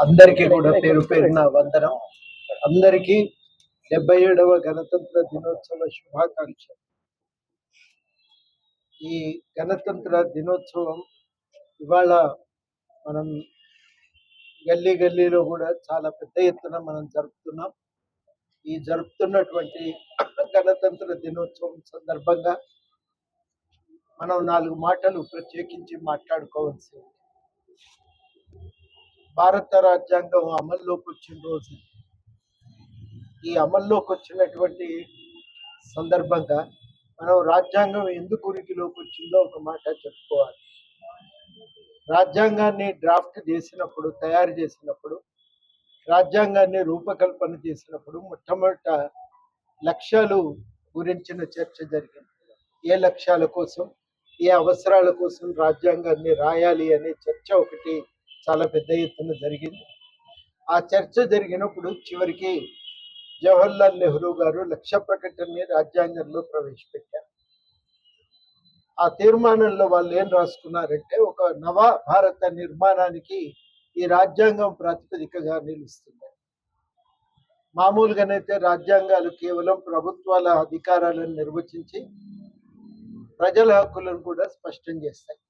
అందరికీ కూడా పేరు పేరున వందనం. అందరికీ 77వ గణతంత్ర దినోత్సవ శుభాకాంక్షలు. ఈ గణతంత్ర దినోత్సవం ఇవాళ మనం గల్లీ గల్లీలో కూడా చాలా పెద్ద ఎత్తున మనం జరుపుతున్నాం. ఈ జరుపుతున్నటువంటి గణతంత్ర దినోత్సవం సందర్భంగా మనం 4 మాటలు ప్రత్యేకించి మాట్లాడుకోవాల్సింది. భారత రాజ్యాంగం అమల్లోకి వచ్చిన రోజు, ఈ అమల్లోకి వచ్చినటువంటి సందర్భంగా మనం రాజ్యాంగం ఎందుకు ఉనికిలోకి వచ్చిందో ఒక మాట చెప్పుకోవాలి. రాజ్యాంగాన్ని డ్రాఫ్ట్ చేసినప్పుడు, తయారు చేసినప్పుడు, రాజ్యాంగాన్ని రూపకల్పన చేసినప్పుడు మొట్టమొదట లక్ష్యాలు గురించిన చర్చ జరిగింది. ఏ లక్ష్యాల కోసం, ఏ అవసరాల కోసం రాజ్యాంగాన్ని రాయాలి అనే చర్చ ఒకటి చాలా పెద్ద ఎత్తున జరిగింది. ఆ చర్చ జరిగినప్పుడు చివరికి జవహర్లాల్ నెహ్రూ గారు లక్ష్య ప్రకటనని రాజ్యాంగంలో ప్రవేశపెట్టారు. ఆ తీర్మానంలో వాళ్ళు ఏం రాసుకున్నారంటే, ఒక నవ భారత నిర్మాణానికి ఈ రాజ్యాంగం ప్రాతిపదికగా నిలుస్తుంది. మామూలుగానైతే రాజ్యాంగాలు కేవలం ప్రభుత్వాల అధికారాలను నిర్వచించి ప్రజల హక్కులను కూడా స్పష్టం చేస్తాయి.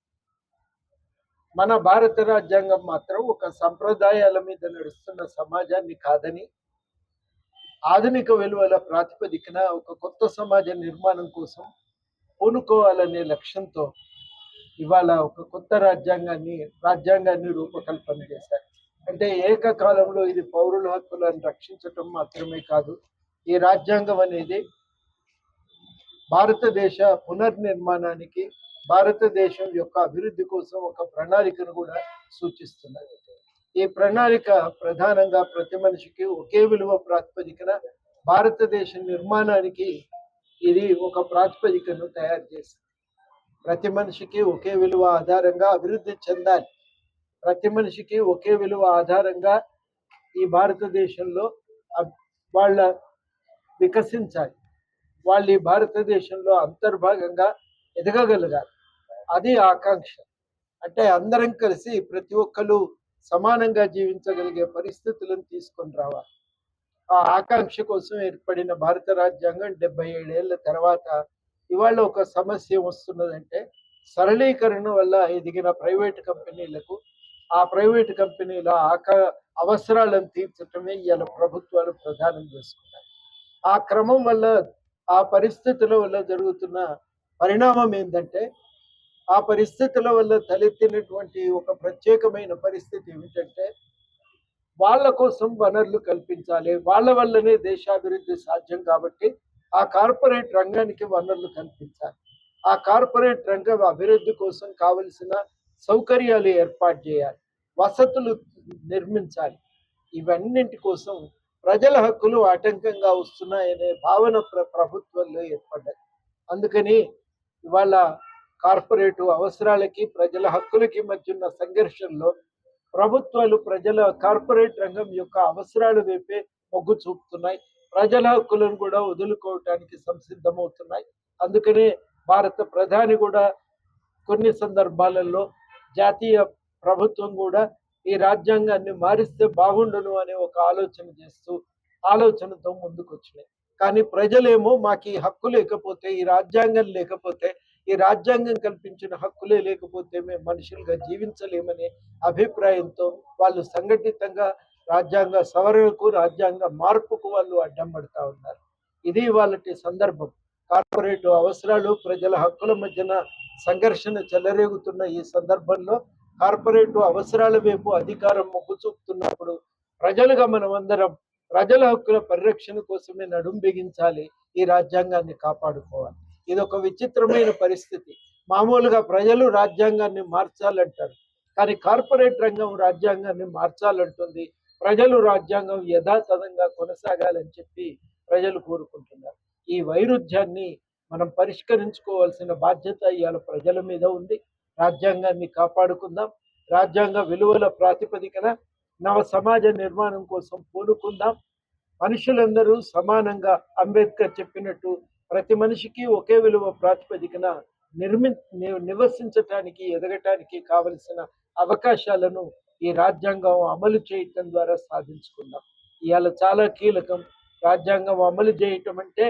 మన భారత రాజ్యాంగం మాత్రం ఒక సంప్రదాయాల మీద నడుస్తున్న సమాజాన్ని కాదని, ఆధునిక విలువల ప్రాతిపదికన ఒక కొత్త సమాజ నిర్మాణం కోసం పూనుకోవాలనే లక్ష్యంతో ఇవాళ ఒక కొత్త రాజ్యాంగాన్ని రూపకల్పన చేశారు. అంటే ఏకకాలంలో ఇది పౌరుల హక్కులను రక్షించటం మాత్రమే కాదు, ఈ రాజ్యాంగం అనేది భారతదేశ పునర్నిర్మాణానికి, భారతదేశం యొక్క అభివృద్ధి కోసం ఒక ప్రణాళికను కూడా సూచిస్తున్నది. ఈ ప్రణాళిక ప్రధానంగా ప్రతి మనిషికి ఒకే విలువ ప్రాతిపదికన భారతదేశ నిర్మాణానికి ఇది ఒక ప్రాతిపదికను తయారు చేసింది. ప్రతి మనిషికి ఒకే విలువ ఆధారంగా అభివృద్ధి చెందాలి, ప్రతి మనిషికి ఒకే విలువ ఆధారంగా ఈ భారతదేశంలో వాళ్ళ వికసించాలి, వాళ్ళు ఈ భారతదేశంలో అంతర్భాగంగా ఎదగగలగాలి. అది ఆకాంక్ష. అంటే అందరం కలిసి ప్రతి ఒక్కరు సమానంగా జీవించగలిగే పరిస్థితులను తీసుకొని రావాలి. ఆ ఆకాంక్ష కోసం ఏర్పడిన భారత రాజ్యాంగం 77 ఏళ్ల తర్వాత ఇవాళ ఒక సమస్య వస్తున్నదంటే, సరళీకరణ వల్ల ఎదిగిన ప్రైవేటు కంపెనీలకు, ఆ ప్రైవేటు కంపెనీల అవసరాలను తీర్చడమే ఇవాళ ప్రభుత్వాలు ప్రధానం చేసుకున్నాయి. ఆ క్రమం వల్ల, ఆ పరిస్థితుల వల్ల జరుగుతున్న పరిణామం ఏంటంటే, ఆ పరిస్థితుల వల్ల తలెత్తినటువంటి ఒక ప్రత్యేకమైన పరిస్థితి ఏమిటంటే, వాళ్ళ కోసం వనరులు కల్పించాలి, వాళ్ళ వల్లనే దేశాభివృద్ధి సాధ్యం. కాబట్టి ఆ కార్పొరేట్ రంగానికి వనరులు కల్పించాలి, ఆ కార్పొరేట్ రంగం అభివృద్ధి కోసం కావలసిన సౌకర్యాలు ఏర్పాటు చేయాలి, వసతులు నిర్మించాలి. ఇవన్నింటి కోసం ప్రజల హక్కులు ఆటంకంగా వస్తున్నాయనే భావన ప్రభుత్వంలో ఏర్పడ్డాయి. అందుకని ఇవాళ కార్పొరేటు అవసరాలకి, ప్రజల హక్కులకి మధ్య ఉన్న సంఘర్షణలో ప్రభుత్వాలు కార్పొరేట్ రంగం యొక్క అవసరాల వైపే మొగ్గు చూపుతున్నాయి, ప్రజల హక్కులను కూడా వదులుకోవటానికి సంసిద్ధమవుతున్నాయి. అందుకనే భారత ప్రధాని కూడా కొన్ని సందర్భాలలో జాతీయ ప్రభుత్వం కూడా ఈ రాజ్యాంగాన్ని మారిస్తే బాగుండును అనే ఒక ఆలోచనతో ముందుకు వచ్చినాయి. కానీ ప్రజలేమో మాకు ఈ హక్కు లేకపోతే, ఈ రాజ్యాంగం లేకపోతే, ఈ రాజ్యాంగం కల్పించిన హక్కులే లేకపోతే మేము మనుషులుగా జీవించలేమనే అభిప్రాయంతో వాళ్ళు సంఘటితంగా రాజ్యాంగ సవరణకు, రాజ్యాంగ మార్పుకు వాళ్ళు అడ్డం పడతా ఉన్నారు. ఇది వాళ్ళకి సందర్భం. కార్పొరేటు అవసరాలు, ప్రజల హక్కుల మధ్యన సంఘర్షణ చెలరేగుతున్న ఈ సందర్భంలో కార్పొరేటు అవసరాల వైపు అధికారం మొగ్గు చూపుతున్నప్పుడు ప్రజలుగా మనం అందరం ప్రజల హక్కుల పరిరక్షణ కోసమే నడుం బిగించాలి, ఈ రాజ్యాంగాన్ని కాపాడుకోవాలి. ఇది ఒక విచిత్రమైన పరిస్థితి. మామూలుగా ప్రజలు రాజ్యాంగాన్ని మార్చాలంటారు, కానీ కార్పొరేట్ రంగం రాజ్యాంగాన్ని మార్చాలంటుంది. ప్రజలు రాజ్యాంగం యథాతథంగా కొనసాగాలని చెప్పి ప్రజలు కోరుకుంటున్నారు. ఈ వైరుధ్యాన్ని మనం పరిష్కరించుకోవాల్సిన బాధ్యత ఇవాళ ప్రజల మీద ఉంది. రాజ్యాంగాన్ని కాపాడుకుందాం, రాజ్యాంగ విలువల ప్రాతిపదికన నవ సమాజ నిర్మాణం కోసం పూనుకుందాం. మనుషులందరూ సమానంగా, అంబేద్కర్ చెప్పినట్టు ప్రతి మనిషికి ఒకే విలువ ప్రాతిపదికన నివసించటానికి, ఎదగటానికి కావలసిన అవకాశాలను ఈ రాజ్యాంగం అమలు చేయటం ద్వారా సాధించుకున్నాం. ఇవాళ చాలా కీలకం. రాజ్యాంగం అమలు చేయటం అంటే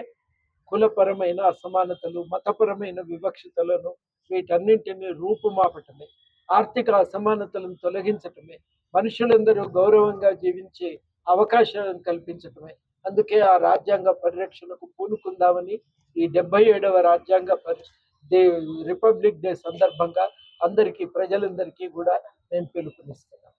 కులపరమైన అసమానతలు, మతపరమైన వివక్షతలను వీటన్నింటినీ రూపుమాపటమే, ఆర్థిక అసమానతలను తొలగించటమే, మనుషులందరూ గౌరవంగా జీవించే అవకాశాలను కల్పించటమే. అందుకే ఆ రాజ్యాంగ పరిరక్షణకు పూనుకుందామని ఈ 77వ రాజ్యాంగ డే, రిపబ్లిక్ డే సందర్భంగా ప్రజలందరికీ కూడా నేను పిలుపునిస్తున్నాను.